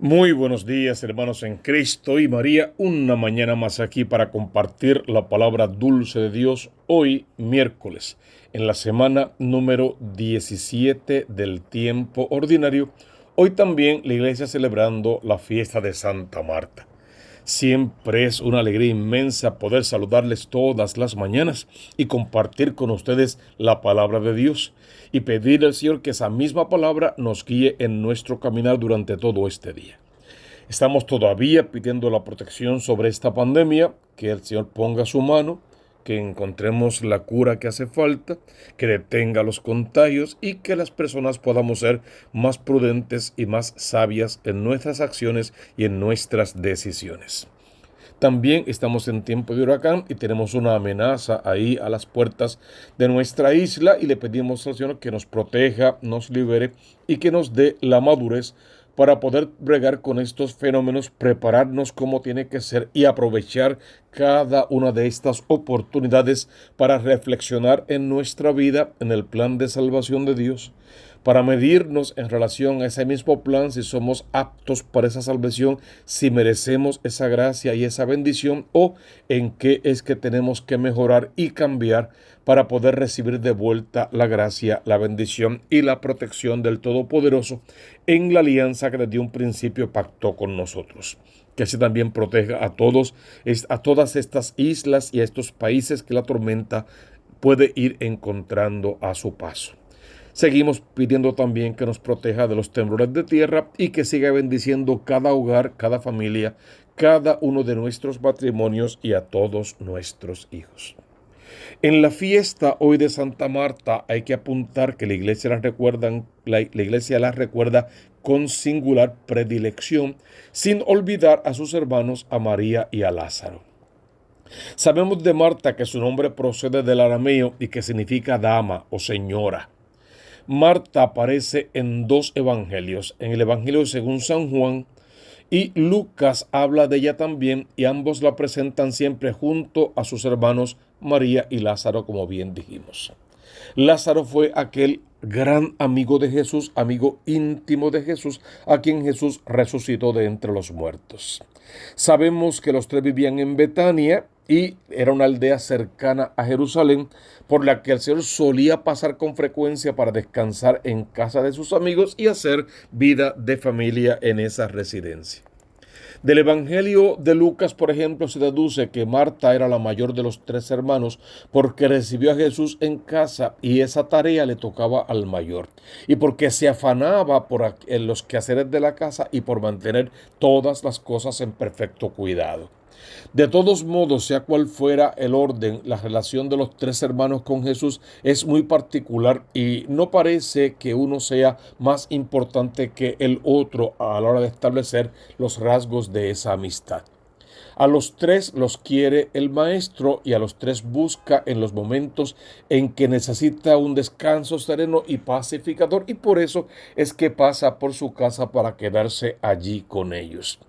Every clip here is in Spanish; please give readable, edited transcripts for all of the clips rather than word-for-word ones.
Muy buenos días, hermanos en Cristo y María. Una mañana más aquí para compartir la palabra dulce de Dios. Hoy, miércoles, en la semana número 17 del tiempo ordinario. Hoy también la iglesia celebrando la fiesta de Santa Marta. Siempre es una alegría inmensa poder saludarles todas las mañanas y compartir con ustedes la palabra de Dios y pedir al Señor que esa misma palabra nos guíe en nuestro caminar durante todo este día. Estamos todavía pidiendo la protección sobre esta pandemia, que el Señor ponga su mano, que encontremos la cura que hace falta, que detenga los contagios y que las personas podamos ser más prudentes y más sabias en nuestras acciones y en nuestras decisiones. También estamos en tiempo de huracán y tenemos una amenaza ahí a las puertas de nuestra isla y le pedimos al Señor que nos proteja, nos libere y que nos dé la madurez para poder bregar con estos fenómenos, prepararnos como tiene que ser y aprovechar cada una de estas oportunidades para reflexionar en nuestra vida, en el plan de salvación de Dios, para medirnos en relación a ese mismo plan, si somos aptos para esa salvación, si merecemos esa gracia y esa bendición, o en qué es que tenemos que mejorar y cambiar para poder recibir de vuelta la gracia, la bendición y la protección del Todopoderoso en la alianza que desde un principio pactó con nosotros. Que así también proteja a todas estas islas y a estos países que la tormenta puede ir encontrando a su paso. Seguimos pidiendo también que nos proteja de los temblores de tierra y que siga bendiciendo cada hogar, cada familia, cada uno de nuestros matrimonios y a todos nuestros hijos. En la fiesta hoy de Santa Marta hay que apuntar que la iglesia la recuerda con singular predilección, sin olvidar a sus hermanos, a María y a Lázaro. Sabemos de Marta que su nombre procede del arameo y que significa dama o señora. Marta aparece en dos evangelios, en el Evangelio según San Juan y Lucas habla de ella también, y ambos la presentan siempre junto a sus hermanos María y Lázaro, como bien dijimos. Lázaro fue aquel gran amigo de Jesús, amigo íntimo de Jesús, a quien Jesús resucitó de entre los muertos. Sabemos que los tres vivían en Betania y era una aldea cercana a Jerusalén, por la que el Señor solía pasar con frecuencia para descansar en casa de sus amigos y hacer vida de familia en esa residencia. Del Evangelio de Lucas, por ejemplo, se deduce que Marta era la mayor de los tres hermanos porque recibió a Jesús en casa y esa tarea le tocaba al mayor, y porque se afanaba en los quehaceres de la casa y por mantener todas las cosas en perfecto cuidado. De todos modos, sea cual fuera el orden, la relación de los tres hermanos con Jesús es muy particular y no parece que uno sea más importante que el otro a la hora de establecer los rasgos de esa amistad. A los tres los quiere el maestro y a los tres busca en los momentos en que necesita un descanso sereno y pacificador, y por eso es que pasa por su casa para quedarse allí con ellos.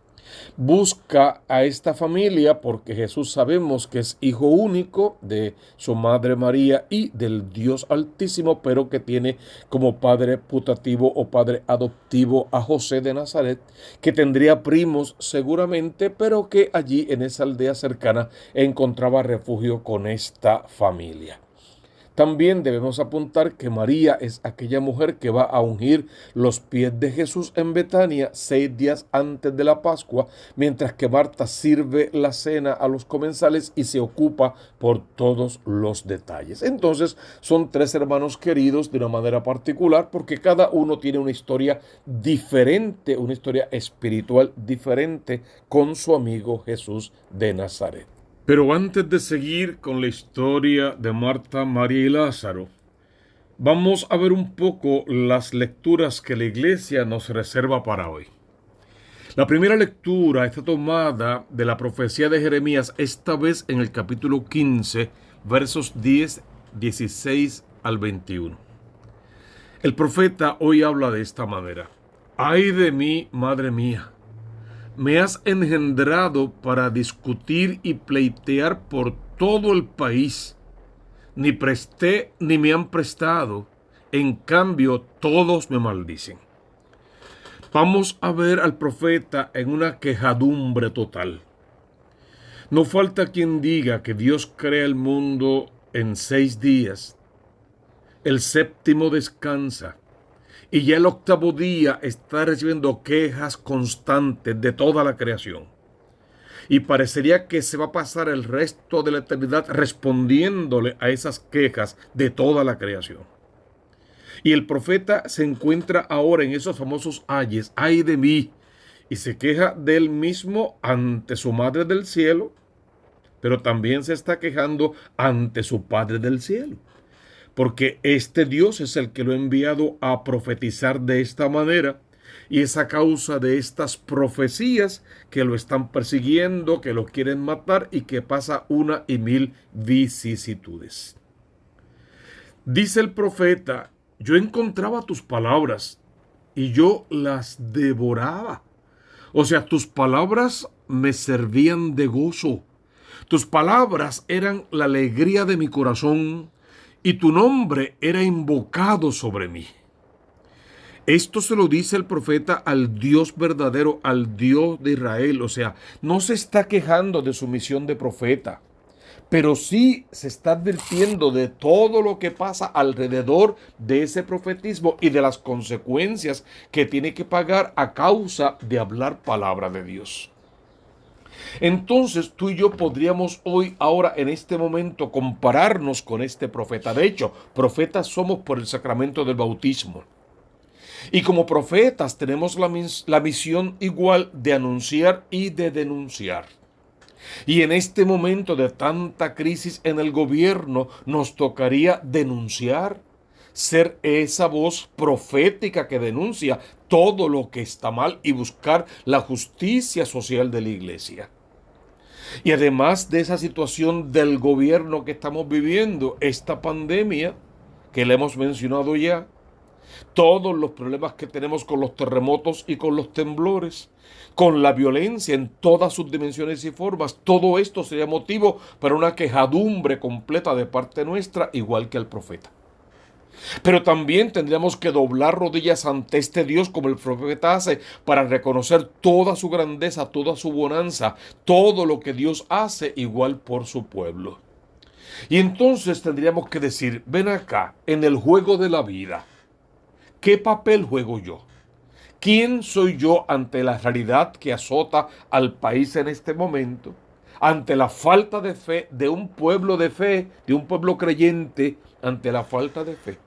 Busca a esta familia porque Jesús sabemos que es hijo único de su madre María y del Dios Altísimo, pero que tiene como padre putativo o padre adoptivo a José de Nazaret, que tendría primos seguramente, pero que allí en esa aldea cercana encontraba refugio con esta familia. También debemos apuntar que María es aquella mujer que va a ungir los pies de Jesús en Betania 6 días antes de la Pascua, mientras que Marta sirve la cena a los comensales y se ocupa por todos los detalles. Entonces son tres hermanos queridos de una manera particular porque cada uno tiene una historia diferente, una historia espiritual diferente con su amigo Jesús de Nazaret. Pero antes de seguir con la historia de Marta, María y Lázaro, vamos a ver un poco las lecturas que la iglesia nos reserva para hoy. La primera lectura está tomada de la profecía de Jeremías, esta vez en el capítulo 15, versos 10, 16 al 21. El profeta hoy habla de esta manera: ¡Ay de mí, madre mía! Me has engendrado para discutir y pleitear por todo el país. Ni presté ni me han prestado, en cambio todos me maldicen. Vamos a ver al profeta en una quejadumbre total. No falta quien diga que Dios crea el mundo en 6 días. El séptimo descansa. Y ya el octavo día está recibiendo quejas constantes de toda la creación. Y parecería que se va a pasar el resto de la eternidad respondiéndole a esas quejas de toda la creación. Y el profeta se encuentra ahora en esos famosos ayes, ay de mí, y se queja de él mismo ante su madre del cielo, pero también se está quejando ante su Padre del cielo, porque este Dios es el que lo ha enviado a profetizar de esta manera, y es a causa de estas profecías que lo están persiguiendo, que lo quieren matar y que pasa una y mil vicisitudes. Dice el profeta: yo encontraba tus palabras y yo las devoraba. O sea, tus palabras me servían de gozo. Tus palabras eran la alegría de mi corazón y tu nombre era invocado sobre mí. Esto se lo dice el profeta al Dios verdadero, al Dios de Israel. O sea, no se está quejando de su misión de profeta, pero sí se está advirtiendo de todo lo que pasa alrededor de ese profetismo y de las consecuencias que tiene que pagar a causa de hablar palabra de Dios. Entonces tú y yo podríamos hoy, ahora, en este momento, compararnos con este profeta. De hecho, profetas somos por el sacramento del bautismo. Y como profetas tenemos la misión igual de anunciar y de denunciar. Y en este momento de tanta crisis en el gobierno nos tocaría denunciar, ser esa voz profética que denuncia todo lo que está mal y buscar la justicia social de la iglesia. Y además de esa situación del gobierno que estamos viviendo, esta pandemia que le hemos mencionado ya, todos los problemas que tenemos con los terremotos y con los temblores, con la violencia en todas sus dimensiones y formas, todo esto sería motivo para una quejadumbre completa de parte nuestra, igual que el profeta. Pero también tendríamos que doblar rodillas ante este Dios como el profeta hace para reconocer toda su grandeza, toda su bonanza, todo lo que Dios hace igual por su pueblo. Y entonces tendríamos que decir: ven acá, en el juego de la vida, ¿qué papel juego yo? ¿Quién soy yo ante la realidad que azota al país en este momento? Ante la falta de fe de un pueblo de fe, de un pueblo creyente, ante la falta de fe.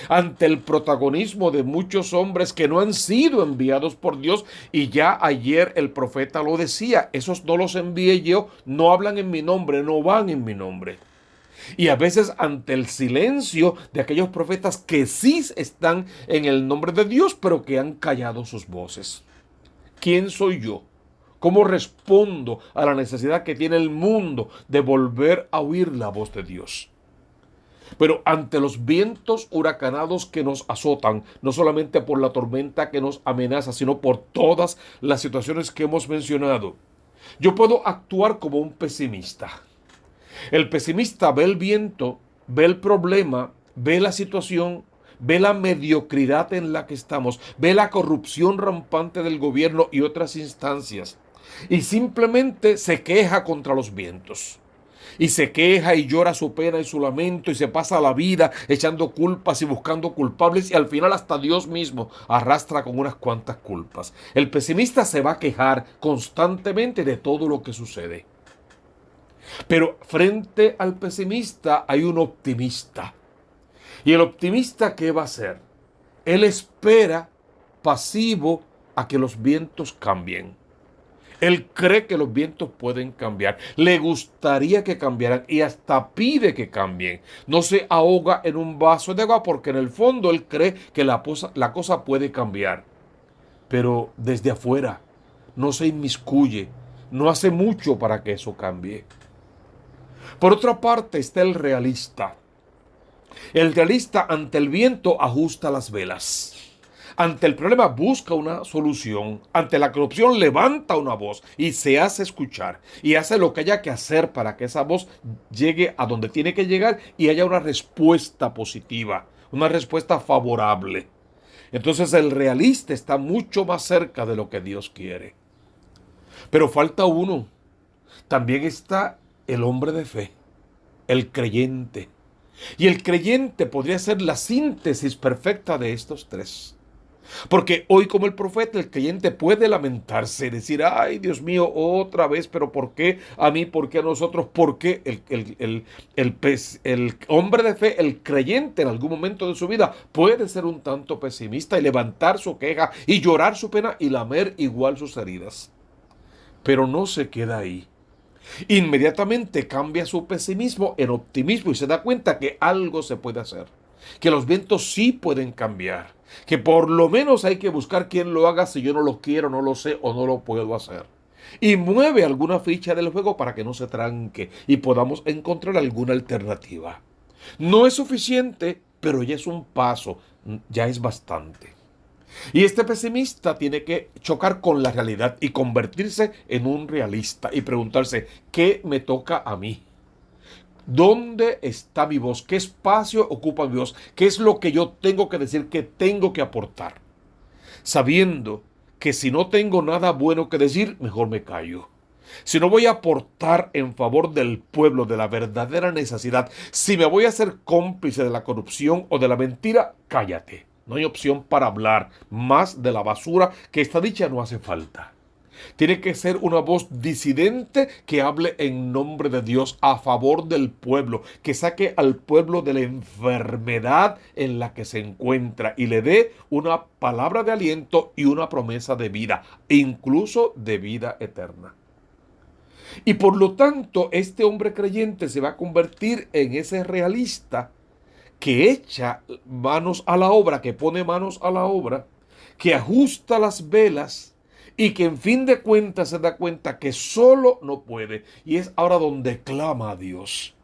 Ante el protagonismo de muchos hombres que no han sido enviados por Dios, y ya ayer el profeta lo decía: esos no los envié yo, no hablan en mi nombre, no van en mi nombre. Y a veces ante el silencio de aquellos profetas que sí están en el nombre de Dios, pero que han callado sus voces. ¿Quién soy yo? ¿Cómo respondo a la necesidad que tiene el mundo de volver a oír la voz de Dios? Pero ante los vientos huracanados que nos azotan, no solamente por la tormenta que nos amenaza, sino por todas las situaciones que hemos mencionado, yo puedo actuar como un pesimista. El pesimista ve el viento, ve el problema, ve la situación, ve la mediocridad en la que estamos, ve la corrupción rampante del gobierno y otras instancias, y simplemente se queja contra los vientos. Y se queja y llora su pena y su lamento y se pasa la vida echando culpas y buscando culpables, y al final hasta Dios mismo arrastra con unas cuantas culpas. El pesimista se va a quejar constantemente de todo lo que sucede. Pero frente al pesimista hay un optimista. ¿Y el optimista qué va a hacer? Él espera pasivo a que los vientos cambien. Él cree que los vientos pueden cambiar. Le gustaría que cambiaran y hasta pide que cambien. No se ahoga en un vaso de agua porque en el fondo él cree que la cosa puede cambiar. Pero desde afuera no se inmiscuye, no hace mucho para que eso cambie. Por otra parte está el realista. El realista ante el viento ajusta las velas. Ante el problema busca una solución. Ante la corrupción levanta una voz y se hace escuchar. Y hace lo que haya que hacer para que esa voz llegue a donde tiene que llegar y haya una respuesta positiva, una respuesta favorable. Entonces el realista está mucho más cerca de lo que Dios quiere. Pero falta uno. También está el hombre de fe, el creyente. Y el creyente podría ser la síntesis perfecta de estos tres. Porque hoy, como el profeta, el creyente puede lamentarse, decir: ay, Dios mío, otra vez, pero ¿por qué a mí? ¿Por qué a nosotros? ¿Por qué el hombre de fe, el creyente, en algún momento de su vida puede ser un tanto pesimista y levantar su queja y llorar su pena y lamer igual sus heridas? Pero no se queda ahí. Inmediatamente cambia su pesimismo en optimismo y se da cuenta que algo se puede hacer, que los vientos sí pueden cambiar, que por lo menos hay que buscar quién lo haga si yo no lo quiero, no lo sé o no lo puedo hacer. Y mueve alguna ficha del juego para que no se tranque y podamos encontrar alguna alternativa. No es suficiente, pero ya es un paso, ya es bastante. Y este pesimista tiene que chocar con la realidad y convertirse en un realista y preguntarse: ¿qué me toca a mí? ¿Dónde está mi voz? ¿Qué espacio ocupa mi voz? ¿Qué es lo que yo tengo que decir, que tengo que aportar? Sabiendo que si no tengo nada bueno que decir, mejor me callo. Si no voy a aportar en favor del pueblo, de la verdadera necesidad, si me voy a hacer cómplice de la corrupción o de la mentira, cállate. No hay opción para hablar más de la basura que está dicha, no hace falta. Tiene que ser una voz disidente que hable en nombre de Dios a favor del pueblo, que saque al pueblo de la enfermedad en la que se encuentra y le dé una palabra de aliento y una promesa de vida, incluso de vida eterna. Y por lo tanto, este hombre creyente se va a convertir en ese realista que echa manos a la obra, que pone manos a la obra, que ajusta las velas y que en fin de cuentas se da cuenta que solo no puede. Y es ahora donde clama a Dios,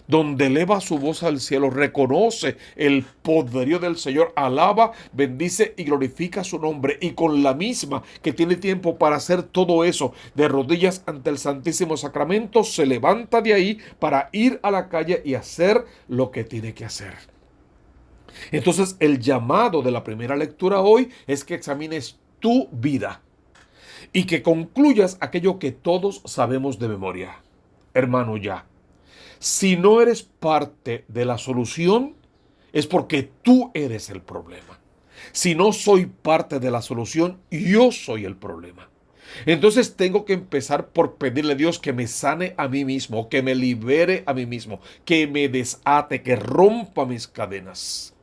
donde eleva su voz al cielo, reconoce el poderío del Señor, alaba, bendice y glorifica su nombre, y con la misma que tiene tiempo para hacer todo eso, de rodillas ante el Santísimo Sacramento, se levanta de ahí para ir a la calle y hacer lo que tiene que hacer. Entonces, el llamado de la primera lectura hoy es que examines tu vida y que concluyas aquello que todos sabemos de memoria. Hermano, ya. Si no eres parte de la solución, es porque tú eres el problema. Si no soy parte de la solución, yo soy el problema. Entonces tengo que empezar por pedirle a Dios que me sane a mí mismo, que me libere a mí mismo, que me desate, que rompa mis cadenas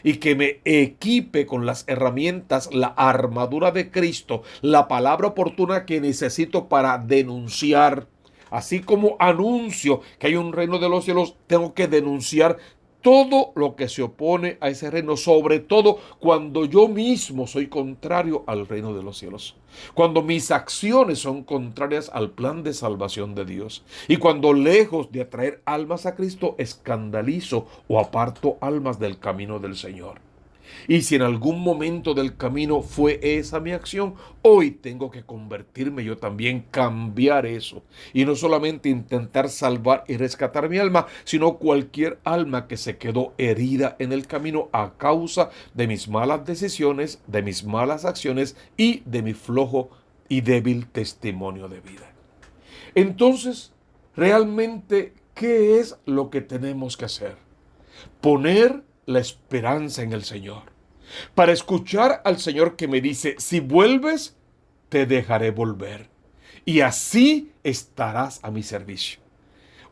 y que me equipe con las herramientas, la armadura de Cristo, la palabra oportuna que necesito para denunciar. Así como anuncio que hay un reino de los cielos, tengo que denunciar todo lo que se opone a ese reino, sobre todo cuando yo mismo soy contrario al reino de los cielos, cuando mis acciones son contrarias al plan de salvación de Dios, y cuando lejos de atraer almas a Cristo, escandalizo o aparto almas del camino del Señor. Y si en algún momento del camino fue esa mi acción, hoy tengo que convertirme yo también, cambiar eso. Y no solamente intentar salvar y rescatar mi alma, sino cualquier alma que se quedó herida en el camino a causa de mis malas decisiones, de mis malas acciones y de mi flojo y débil testimonio de vida. Entonces, realmente, ¿qué es lo que tenemos que hacer? Poner la esperanza en el Señor, para escuchar al Señor que me dice: si vuelves, te dejaré volver, y así estarás a mi servicio.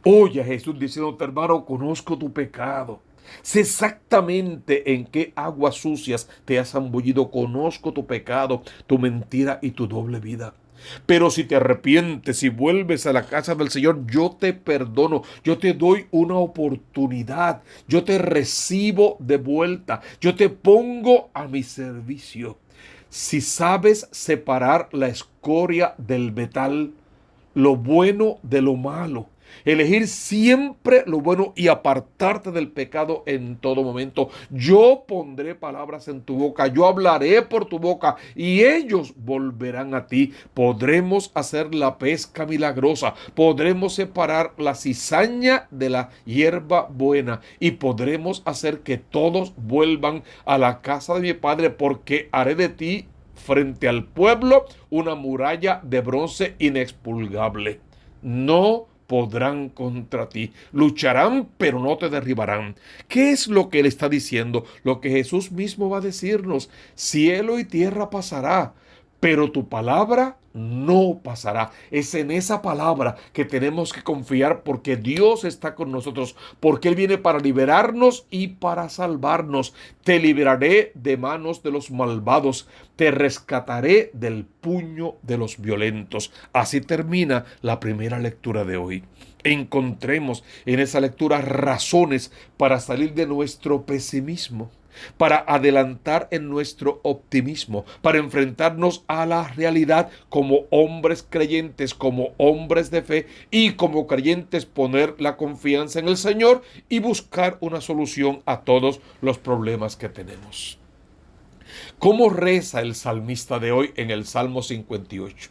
Oye a Jesús diciéndote: hermano, conozco tu pecado, sé exactamente en qué aguas sucias te has zambullido, conozco tu pecado, tu mentira y tu doble vida. Pero si te arrepientes y vuelves a la casa del Señor, yo te perdono, yo te doy una oportunidad, yo te recibo de vuelta, yo te pongo a mi servicio. Si sabes separar la escoria del metal, lo bueno de lo malo, elegir siempre lo bueno y apartarte del pecado en todo momento. Yo pondré palabras en tu boca, yo hablaré por tu boca y ellos volverán a ti. Podremos hacer la pesca milagrosa, podremos separar la cizaña de la hierba buena y podremos hacer que todos vuelvan a la casa de mi Padre, porque haré de ti frente al pueblo una muralla de bronce inexpugnable. No podrán contra ti, lucharán pero no te derribarán. ¿Qué es lo que él está diciendo? Lo que Jesús mismo va a decirnos: cielo y tierra pasará, pero tu palabra no pasará. Es en esa palabra que tenemos que confiar, porque Dios está con nosotros, porque Él viene para liberarnos y para salvarnos. Te liberaré de manos de los malvados, te rescataré del puño de los violentos. Así termina la primera lectura de hoy. Encontremos en esa lectura razones para salir de nuestro pesimismo, para adelantar en nuestro optimismo, para enfrentarnos a la realidad como hombres creyentes, como hombres de fe, y como creyentes poner la confianza en el Señor y buscar una solución a todos los problemas que tenemos. ¿Cómo reza el salmista de hoy en el Salmo 58?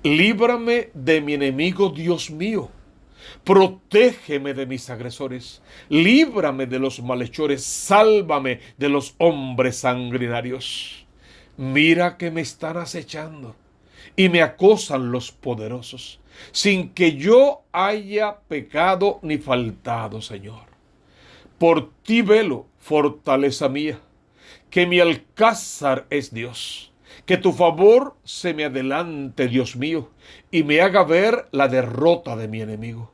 Líbrame de mi enemigo, Dios mío. Protégeme de mis agresores, líbrame de los malhechores, sálvame de los hombres sanguinarios. Mira que me están acechando y me acosan los poderosos, sin que yo haya pecado ni faltado, Señor. Por ti velo, fortaleza mía, que mi alcázar es Dios. Que tu favor se me adelante, Dios mío, y me haga ver la derrota de mi enemigo.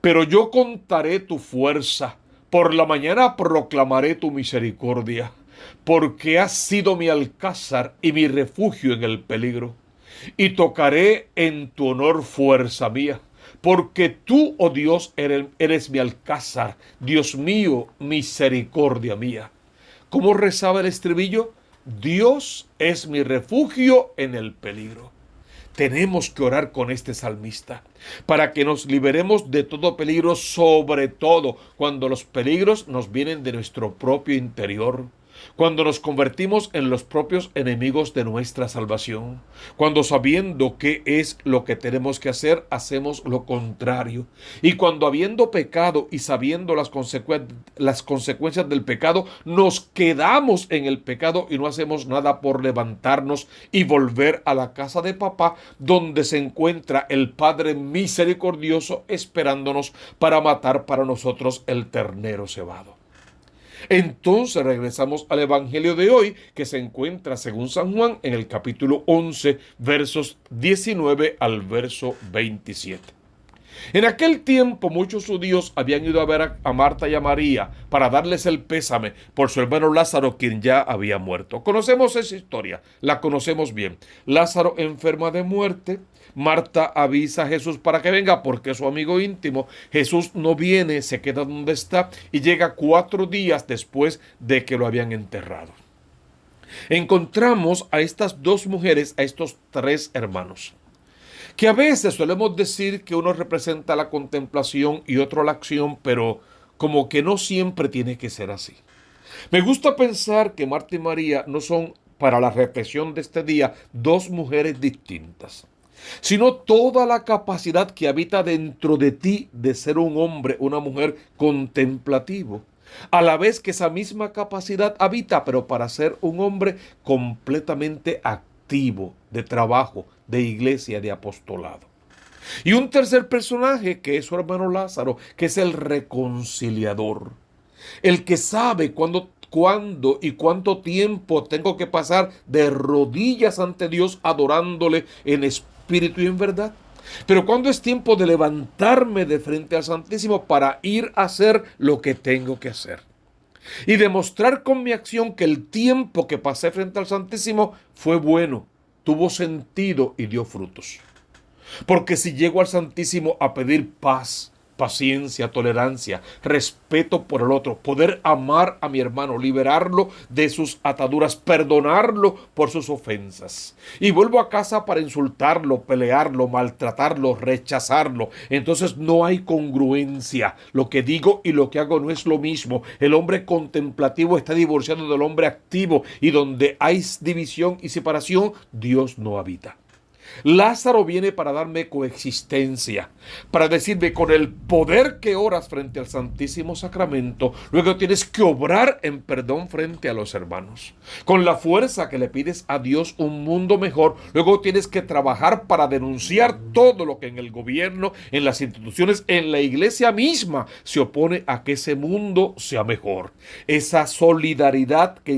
Pero yo contaré tu fuerza, por la mañana proclamaré tu misericordia, porque has sido mi alcázar y mi refugio en el peligro. Y tocaré en tu honor, fuerza mía, porque tú, oh Dios, eres mi alcázar, Dios mío, misericordia mía. ¿Cómo rezaba el estribillo? Dios es mi refugio en el peligro. Tenemos que orar con este salmista para que nos liberemos de todo peligro, sobre todo cuando los peligros nos vienen de nuestro propio interior, cuando nos convertimos en los propios enemigos de nuestra salvación, cuando, sabiendo qué es lo que tenemos que hacer, hacemos lo contrario, y cuando, habiendo pecado y sabiendo las consecuencias del pecado, nos quedamos en el pecado y no hacemos nada por levantarnos y volver a la casa de papá, donde se encuentra el Padre misericordioso esperándonos para matar para nosotros el ternero cebado. Entonces regresamos al Evangelio de hoy, que se encuentra según San Juan en el capítulo 11, versos 19 al verso 27. En aquel tiempo muchos judíos habían ido a ver a Marta y a María para darles el pésame por su hermano Lázaro, quien ya había muerto. Conocemos esa historia, la conocemos bien. Lázaro enferma de muerte. Marta avisa a Jesús para que venga porque es su amigo íntimo. Jesús no viene, se queda donde está y llega 4 días después de que lo habían enterrado. Encontramos a estas dos mujeres, a estos 3 hermanos, que a veces solemos decir que uno representa la contemplación y otro la acción, pero como que no siempre tiene que ser así. Me gusta pensar que Marta y María no son, para la reflexión de este día, 2 mujeres distintas, sino toda la capacidad que habita dentro de ti de ser un hombre, una mujer contemplativo, a la vez que esa misma capacidad habita, pero para ser un hombre completamente activo, de trabajo, de iglesia, de apostolado. Y un tercer personaje, que es su hermano Lázaro, que es el reconciliador, el que sabe cuándo y cuánto tiempo tengo que pasar de rodillas ante Dios adorándole en espíritu y en verdad. Pero cuando es tiempo de levantarme de frente al Santísimo para ir a hacer lo que tengo que hacer. Y demostrar con mi acción que el tiempo que pasé frente al Santísimo fue bueno, tuvo sentido y dio frutos. Porque si llego al Santísimo a pedir paz, paciencia, tolerancia, respeto por el otro, poder amar a mi hermano, liberarlo de sus ataduras, perdonarlo por sus ofensas. Y vuelvo a casa para insultarlo, pelearlo, maltratarlo, rechazarlo. Entonces no hay congruencia. Lo que digo y lo que hago no es lo mismo. El hombre contemplativo está divorciado del hombre activo, y donde hay división y separación, Dios no habita. Lázaro viene para darme coexistencia, para decirme: con el poder que oras frente al Santísimo Sacramento, luego tienes que obrar en perdón frente a los hermanos. Con la fuerza que le pides a Dios un mundo mejor, luego tienes que trabajar para denunciar todo lo que en el gobierno, en las instituciones, en la iglesia misma se opone a que ese mundo sea mejor. Esa solidaridad que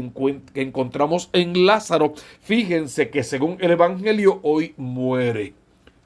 encontramos en Lázaro, fíjense que según el Evangelio hoy muere.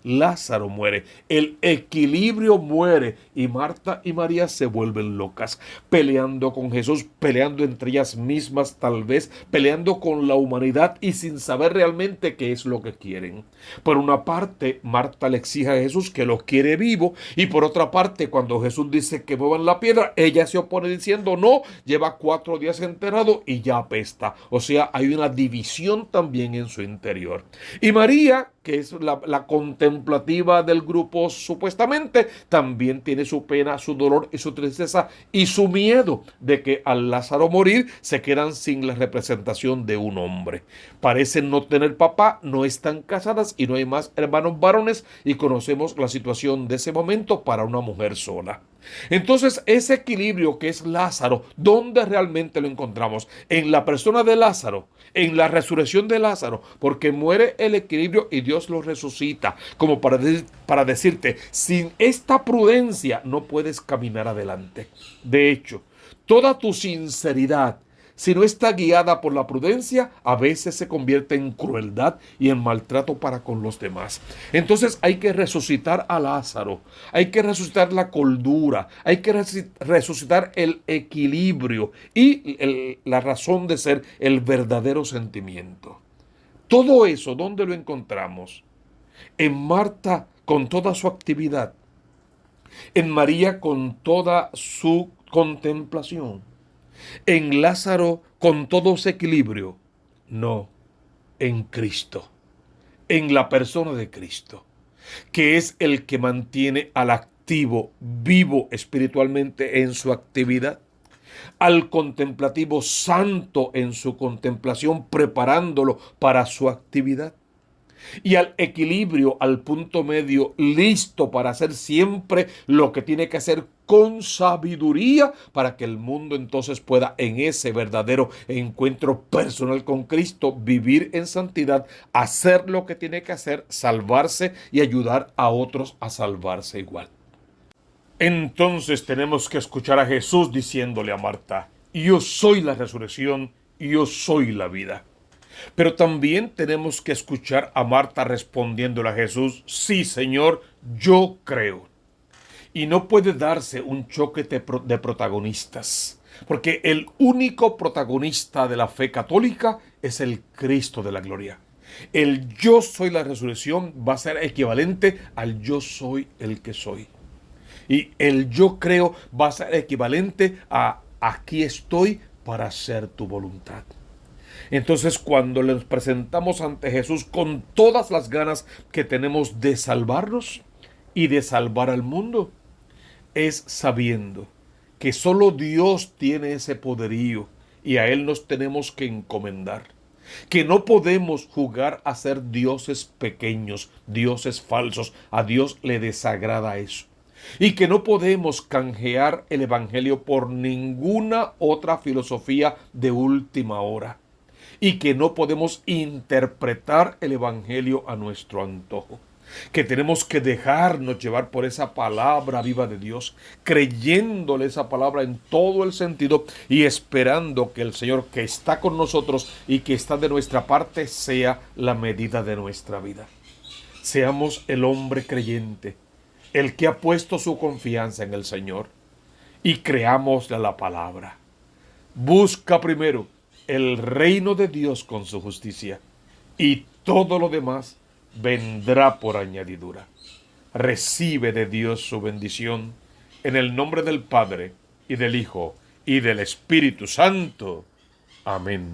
Lázaro muere, el equilibrio muere, y Marta y María se vuelven locas, peleando con Jesús, peleando entre ellas mismas tal vez, peleando con la humanidad y sin saber realmente qué es lo que quieren. Por una parte, Marta le exige a Jesús que lo quiere vivo, y por otra parte, cuando Jesús dice que muevan la piedra, ella se opone diciendo: no, lleva 4 días enterrado y ya apesta. O sea, hay una división también en su interior. Y María, que es la contemplativa del grupo supuestamente, también tiene su pena, su dolor y su tristeza y su miedo de que al Lázaro morir se quedan sin la representación de un hombre. Parecen no tener papá, no están casadas y no hay más hermanos varones, y conocemos la situación de ese momento para una mujer sola. Entonces, ese equilibrio que es Lázaro, ¿dónde realmente lo encontramos? En la persona de Lázaro, en la resurrección de Lázaro, porque muere el equilibrio y Dios lo resucita, como para decirte: sin esta prudencia no puedes caminar adelante. De hecho, toda tu sinceridad, si no está guiada por la prudencia, a veces se convierte en crueldad y en maltrato para con los demás. Entonces hay que resucitar a Lázaro, hay que resucitar la cordura, hay que resucitar el equilibrio y la razón de ser, el verdadero sentimiento. Todo eso, ¿dónde lo encontramos? En Marta con toda su actividad, en María con toda su contemplación, en Lázaro con todo su equilibrio. No, en Cristo, en la persona de Cristo, que es el que mantiene al activo vivo espiritualmente en su actividad, al contemplativo santo en su contemplación, preparándolo para su actividad, y al equilibrio, al punto medio, listo para hacer siempre lo que tiene que hacer con sabiduría, para que el mundo entonces pueda, en ese verdadero encuentro personal con Cristo, vivir en santidad, hacer lo que tiene que hacer, salvarse y ayudar a otros a salvarse igual. Entonces tenemos que escuchar a Jesús diciéndole a Marta: yo soy la resurrección y yo soy la vida. Pero también tenemos que escuchar a Marta respondiéndole a Jesús: sí, Señor, yo creo. Y no puede darse un choque de protagonistas, porque el único protagonista de la fe católica es el Cristo de la gloria. El yo soy la resurrección va a ser equivalente al yo soy el que soy. Y el yo creo va a ser equivalente a aquí estoy para hacer tu voluntad. Entonces, cuando nos presentamos ante Jesús con todas las ganas que tenemos de salvarnos y de salvar al mundo, es sabiendo que solo Dios tiene ese poderío y a Él nos tenemos que encomendar. Que no podemos jugar a ser dioses pequeños, dioses falsos. A Dios le desagrada eso. Y que no podemos canjear el Evangelio por ninguna otra filosofía de última hora. Y que no podemos interpretar el Evangelio a nuestro antojo. Que tenemos que dejarnos llevar por esa palabra viva de Dios, creyéndole esa palabra en todo el sentido y esperando que el Señor, que está con nosotros y que está de nuestra parte, sea la medida de nuestra vida. Seamos el hombre creyente, el que ha puesto su confianza en el Señor, y creámosle la palabra. Busca primero el reino de Dios con su justicia, y todo lo demás vendrá por añadidura. Recibe de Dios su bendición En el nombre del Padre, y del Hijo, y del Espíritu Santo. Amén.